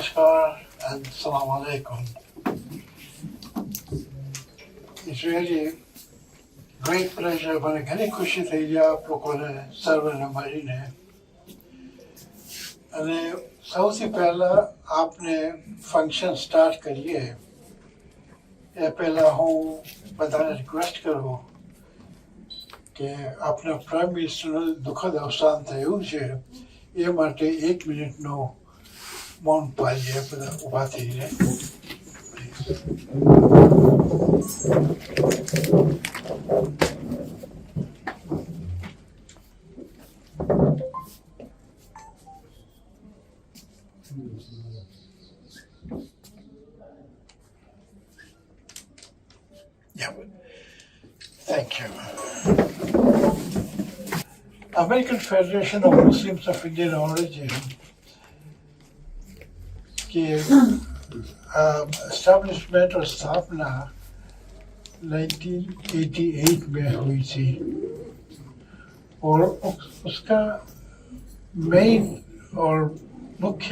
Namaskar and Salam Alaikum. It's really great pleasure મને ઘણી ખુશી થઈ છે આપ લોકોને સર્વને મળીને. અને સૌથી પહેલાં આપને ફંક્શન સ્ટાર્ટ કરીએ એ પહેલાં હું બધાને રિક્વેસ્ટ કરું કે આપણા પ્રાઇમ મિનિસ્ટરનું દુઃખદ અવસાન થયું છે એ માટે 1 મિનિટનો મૌન પાડીએ, બધા ઊભા થઈને. Yeah. Thank you. American Federation of Muslims of Indian origin की एस्टेब्लिशमेंट और स्थापना 1988 में हुई थी और उसका मेन और मुख्य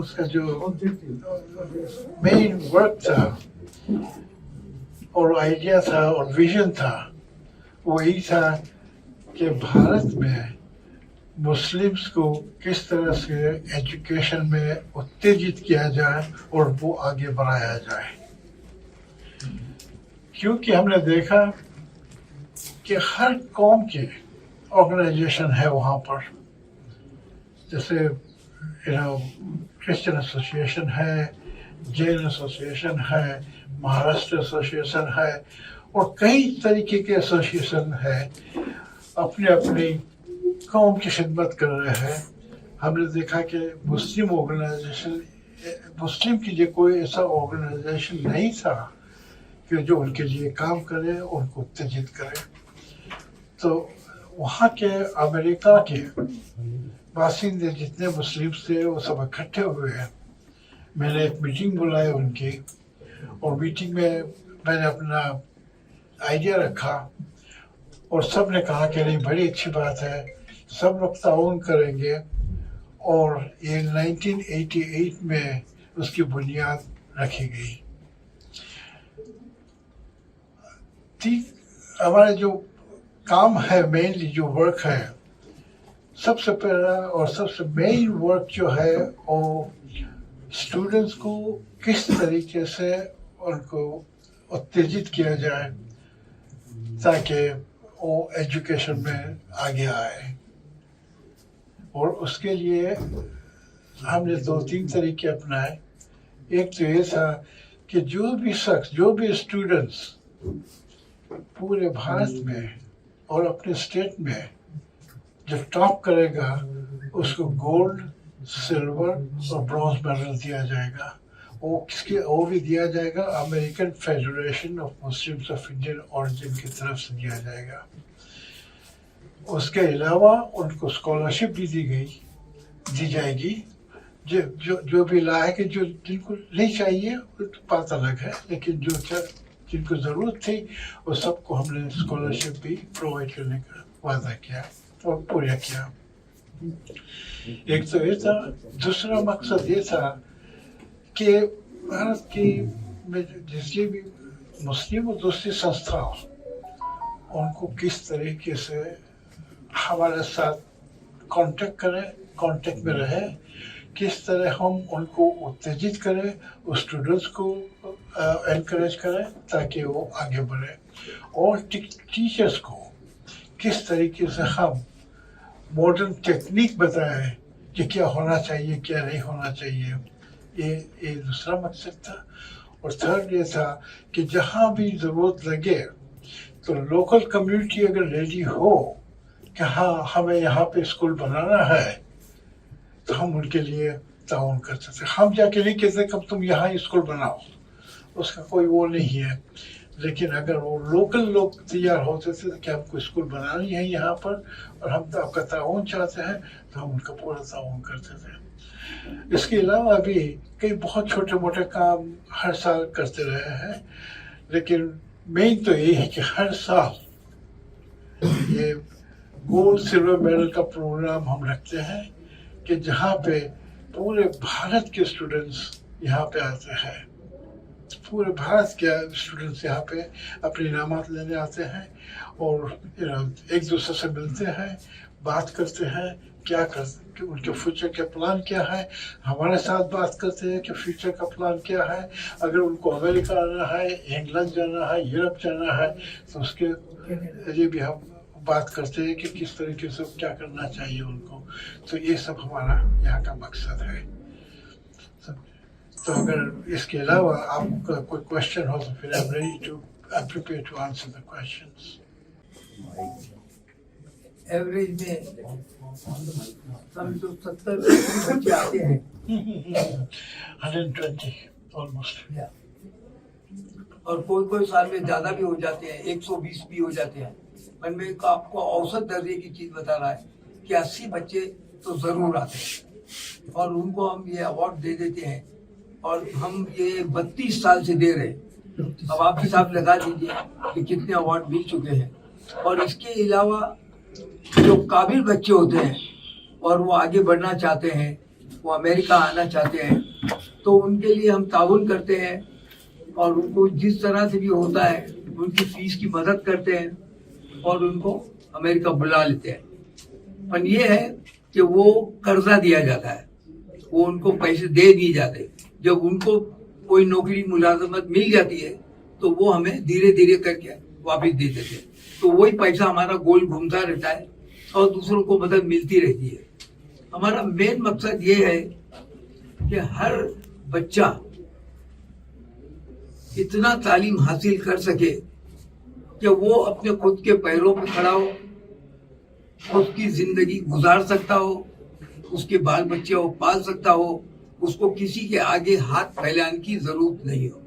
उसका जो मेन वर्क था और आइडिया था और विजन था वो यही था कि भारत में मुस्लिम्स को किस तरह से एजुकेशन में उत्तेजित किया जाए और वो आगे बढ़ाया जाए. क्योंकि हमने देखा कि हर कौम के ऑर्गेनाइजेशन है वहाँ पर, जैसे क्रिश्चियन एसोसिएशन है, जैन एसोसिएशन है, महाराष्ट्र एसोसिएशन है और कई तरीके के एसोसिएशन है अपनी अपनी कौम की खिदमत कर रहे हैं. हमने देखा कि मुस्लिम ऑर्गेनाइजेशन, मुस्लिम के लिए कोई ऐसा ऑर्गेनाइजेशन नहीं था कि जो उनके लिए काम करे, उनको उत्तेजित करे. तो वहाँ के अमेरिका के बासिंदे जितने मुस्लिम्स थे वो सब इकट्ठे हुए. मैंने एक मीटिंग बुलाई उनकी और मीटिंग में मैंने अपना आइडिया रखा और सब ने कहा कि नहीं, बड़ी अच्छी बात है, सब लोग ताउन करेंगे. और ये 1988 में उसकी बुनियाद रखी गई. हमारा जो काम है, मेनली जो वर्क है, सबसे पहला और सबसे मेन वर्क जो है वो स्टूडेंट्स को किस तरीके से उनको उत्तेजित किया जाए ताकि वो एजुकेशन में आगे आए. और उसके लिए हमने 2-3 तरीके अपनाए. एक तो ये था कि जो भी शख्स, जो भी स्टूडेंट्स पूरे भारत में और अपने स्टेट में जब टॉप करेगा उसको गोल्ड, सिल्वर और ब्रॉन्ज मेडल दिया जाएगा. वो भी दिया जाएगा American federation of Muslims of Indian origin की तरफ से दिया जाएगा. उसके अलावा उनको स्कॉलरशिप भी दी जाएगी. जो भी लायक है, जो जिनको नहीं चाहिए तो बात अलग है, लेकिन जिनको ज़रूरत थी वो सबको हमने स्कॉलरशिप भी प्रोवाइड करने का वादा किया और पूरा किया. एक तो ये था. दूसरा मकसद ये था कि भारत की में जितनी भी मुस्लिम और दूसरी संस्थाओं उनको किस तरीके से हमारे साथ कांटेक्ट में रहे, किस तरह हम उनको उत्तेजित करें, उस स्टूडेंट्स को एनकरेज करें ताकि वो आगे बढ़े. और टीचर्स को किस तरीके से हम मॉडर्न टेक्निक बताएं कि क्या होना चाहिए, क्या नहीं होना चाहिए. ये दूसरा मकसद था. और थर्ड ये था कि जहाँ भी ज़रूरत लगे तो लोकल कम्युनिटी अगर रेडी हो कि हाँ हमें यहाँ पे स्कूल बनाना है तो हम उनके लिए ताउन करते थे. हम जाके नहीं कहते कब तुम यहाँ स्कूल बनाओ, उसका कोई वो नहीं है. लेकिन अगर वो लोकल लोग तैयार होते थे कि हमको स्कूल बनानी है यहाँ पर और हम तो आपका ताउन चाहते हैं तो हम उनका पूरा ताउन करते थे. इसके अलावा भी कई बहुत छोटे मोटे काम हर साल करते रहे हैं. लेकिन मेन तो ये है कि हर साल ये गोल्ड सिल्वर मेडल का प्रोग्राम हम रखते हैं कि जहाँ पे पूरे भारत के स्टूडेंट्स यहाँ पे आते हैं, पूरे भारत के स्टूडेंट्स यहाँ पे अपने इनामात लेने आते हैं और एक दूसरे से मिलते हैं, बात करते हैं क्या कर कि उनके फ्यूचर के प्लान क्या है, हमारे साथ बात करते हैं कि फ्यूचर का प्लान क्या है, अगर उनको अमेरिका आना है, इंग्लैंड जाना है, यूरोप जाना है तो उसके लिए भी हम बात करते हैं कि किस तरीके से क्या करना चाहिए उनको। तो ये सब हमारा यहाँ का मकसद है। तो अगर इसके अलावा आपका कोई क्वेश्चन हो तो फिर I'm prepared to answer the questions. Average में समझो 70 बच्चे आते हैं 120 almost. और कोई कोई साल में ज्यादा भी हो जाते हैं, 120 भी हो जाते हैं। पर मैं आपको औसत दर्जे की चीज बता रहा है कि 80 बच्चे तो जरूर आते हैं और उनको हम ये अवार्ड दे देते हैं और हम ये 32 साल से दे रहे हैं। अब आप हिसाब लगा दीजिए कि कितने अवार्ड मिल चुके हैं। और इसके अलावा जो काबिल बच्चे होते हैं और वो आगे बढ़ना चाहते हैं, वो अमेरिका आना चाहते हैं, तो उनके लिए हम ताउन करते हैं और उनको जिस तरह से भी होता है उनकी फीस की मदद करते हैं और उनको अमेरिका बुला लेते हैं। पर ये है कि वो कर्जा दिया जाता है, वो उनको पैसे दे दिए जाते। जब उनको कोई नौकरी मुलाजमत मिल जाती है तो वो हमें धीरे धीरे करके वापस दे देते हैं। तो वही पैसा हमारा गोल घूमता रहता है और दूसरों को मदद मिलती रहती है। हमारा मेन मकसद ये है कि हर बच्चा इतना तालीम हासिल कर सके कि वो अपने खुद के पैरों पे खड़ा हो, खुद की जिंदगी गुजार सकता हो, उसके बाल बच्चे को पाल सकता हो, उसको किसी के आगे हाथ फैलाने की जरूरत नहीं हो।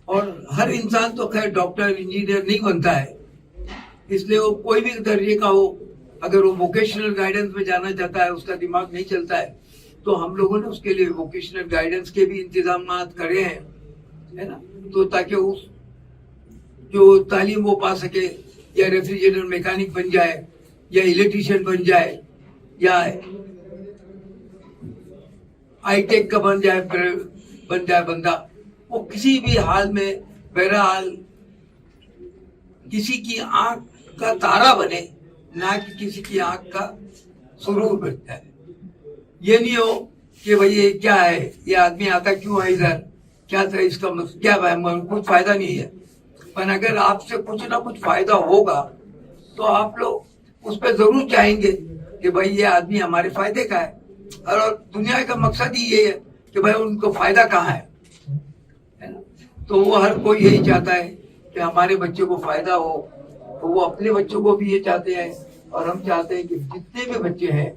और हर इंसान तो खैर डॉक्टर इंजीनियर नहीं बनता है, इसलिए वो कोई भी दर्जे का हो, अगर वो वोकेशनल गाइडेंस में जाना चाहता है, उसका दिमाग नहीं चलता है, तो हम लोगों ने उसके लिए वोकेशनल गाइडेंस के भी इंतजाम करे हैं, है ना, तो ताकि उस जो तालीम वो पा सके, या रेफ्रिजरेटर मैकेनिक बन जाए, या इलेक्ट्रीशियन बन जाए, या हाईटेक का बन जाए बंदा, वो किसी भी हाल में बहरहाल किसी की आंख का तारा बने, ना कि किसी की आंख का सुरूर बनता है। ये नहीं हो कि भाई ये क्या है, ये आदमी आता क्यों है इधर, क्या था इसका क्या कुछ फायदा नहीं है। पर अगर आपसे कुछ ना कुछ फायदा होगा तो आप लोग उस पर जरूर चाहेंगे कि भाई ये आदमी हमारे फायदे का है। और दुनिया का मकसद ही ये है कि भाई उनको फायदा कहाँ है ना। तो वो हर कोई यही चाहता है कि हमारे बच्चे को फायदा हो, तो वो अपने बच्चों को भी ये चाहते हैं और हम चाहते हैं कि जितने भी बच्चे हैं,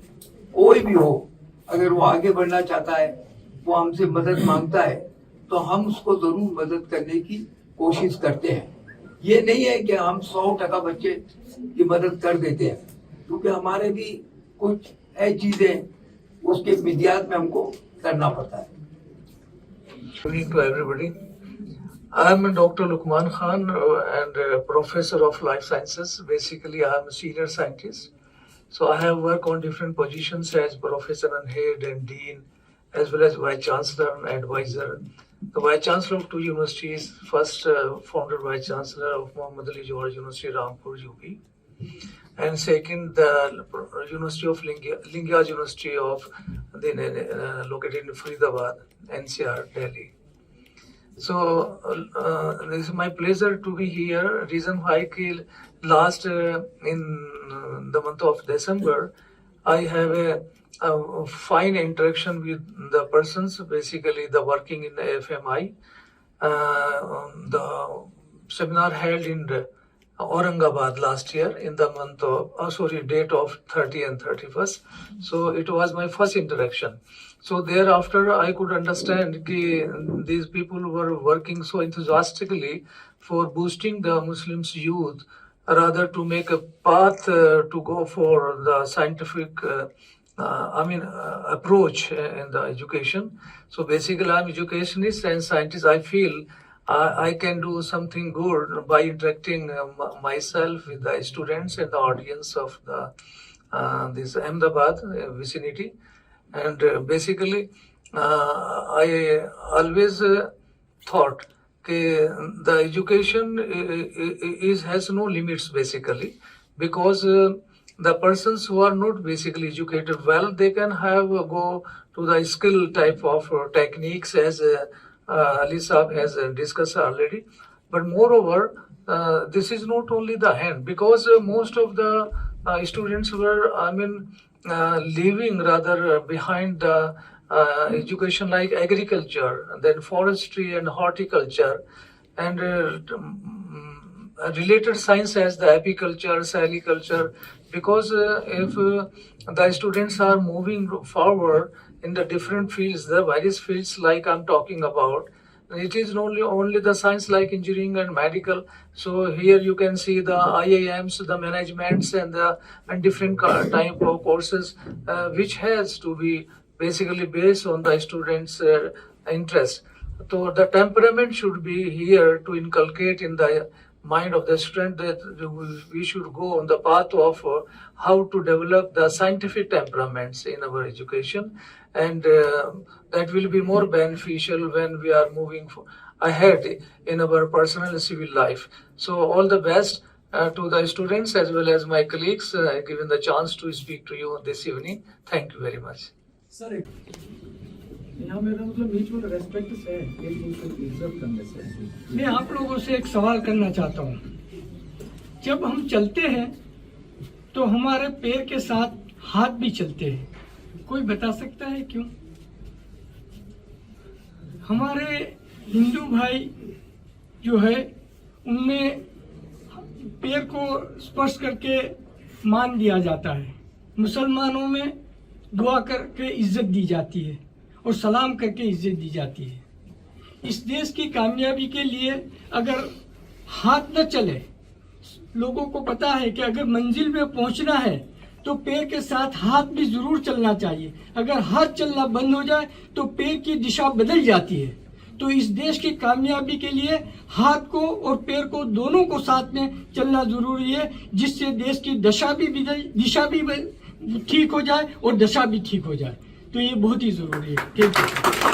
कोई भी हो, अगर वो आगे बढ़ना चाहता है, वो हमसे मदद मांगता है, तो हम उसको जरूर मदद करने की कोशिश करते हैं। ये नहीं है कि हम 100% बच्चे की मदद कर देते हैं, क्योंकि हमारे भी कुछ ऐसी चीजें उसके विद्यार्थ में हमको करना पड़ता है। Good evening to everybody. I am Dr. Luqman Khan and professor of life sciences. Basically, I am a senior scientist. So I have worked on different positions as professor and head and dean, as well as vice chancellor and advisor. The vice chancellor of 2 universities, first founder vice chancellor of Muhammad Ali Jawhar University, Rampur, UP. And second, the University of Lingias University of located in Faridabad, NCR, Delhi. So this is my pleasure to be here. Reason why last in the month of December, I have a fine interaction with the persons, basically the working in the FMI. The seminar held in Aurangabad last year in the month of, date of 30 and 31st. So it was my first interaction. So thereafter I could understand that these people were working so enthusiastically for boosting the Muslims youth, rather to make a path to go for the scientific approach in the education. So basically I'm educationist and scientist. I feel I can do something good by interacting myself with the students and the audience of the this Ahmedabad vicinity. And basically, I always thought that the education has no limits basically, because the persons who are not basically educated well, they can go to the skill type of techniques, as Ali Saab has discussed already. But moreover, this is not only the hand, because most of the students were, leaving rather behind the education like agriculture, then forestry and horticulture, and related science as the apiculture, saliculture, because if the students are moving forward in the different fields, the various fields like I'm talking about, it is only the science like engineering and medical. So here you can see the IIMs, the managements, and different type of courses which has to be basically based on the students' interest. So the temperament should be here to inculcate in the mind of the student that we should go on the path of how to develop the scientific temperaments in our education, and that will be more beneficial when we are moving ahead in our personal and civil life. So all the best to the students as well as my colleagues, given the chance to speak to you this evening. Thank you very much. Sir यहाँ मेरा मतलब mutual respect से एक दूसरे की इज्जत करने से मैं आप लोगों से एक सवाल करना चाहता हूँ। जब हम चलते हैं तो हमारे पैर के साथ हाथ भी चलते हैं, कोई बता सकता है क्यों? हमारे हिंदू भाई जो है उनमें पैर को स्पर्श करके मान दिया जाता है, मुसलमानों में दुआ करके इज्जत दी जाती है और सलाम करके इज्जत दी जाती है। इस देश की कामयाबी के लिए अगर हाथ न चले, लोगों को पता है कि अगर मंजिल में पहुंचना है तो पैर के साथ हाथ भी जरूर चलना चाहिए। अगर हाथ चलना बंद हो जाए तो पैर की दिशा बदल जाती है। तो इस देश की कामयाबी के लिए हाथ को और पैर को दोनों को साथ में चलना जरूरी है, जिससे देश की दिशा भी ठीक हो जाए और दशा भी ठीक हो जाए। तो ये बहुत ही जरूरी है। Thank you.